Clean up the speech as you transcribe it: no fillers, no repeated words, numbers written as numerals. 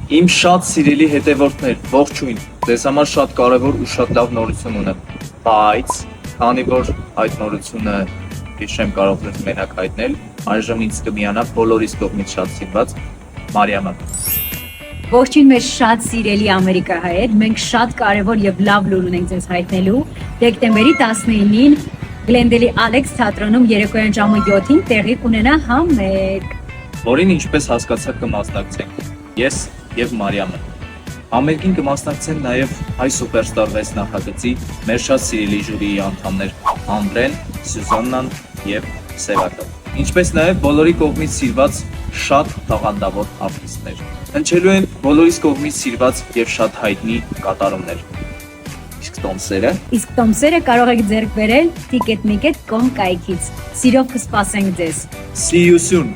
Իմ շատ սիրելի հետևորդներ, ողջույն, ձեզ համար շատ կարևոր ու շատ լավ նորություն ունեմ, բայց քանի որ այդ նորությունը հիշեմ կարող եք մենակ հայտնել, այժմ ինձ կմիանա բոլորիս կողմից շատ սիրված Մարիամը։ Ողջույն մեր շատ սիրելի ամերիկահայեր, մենք շատ կարևոր եւ լավ լուր ունենք ձեզ հայտնելու։ Դեկտեմբերի 19-ին Գլենդելի Ալեքս թատրոնում երեկոյան ժամը 7-ին տեղի կունենա համերգ, Որին ինչպես հասկացաք կմասնակցենք ես եւ Մարիամը։ Համերգին կմասնակցեն նաեւ հայ սուպերստար 6 նախագծի մեր շատ սիրելի ժյուրիի անդամներ Անդրեն, Սյուզաննան եւ Սևակը։ Ինչպես նաեւ բոլորի կողմից սիրված շատ տաղանդավոր արտիստներ։ Հնչելու են բոլորիս կողմից սիրված եւ շատ հայտնի կատարումներ։ Իսկ տոմսերը իսկ տոմսերը կարող եք ձեռք բերել ticketmiket.com կայքից։ Սիրով կսպասենք ձեզ։ See you soon.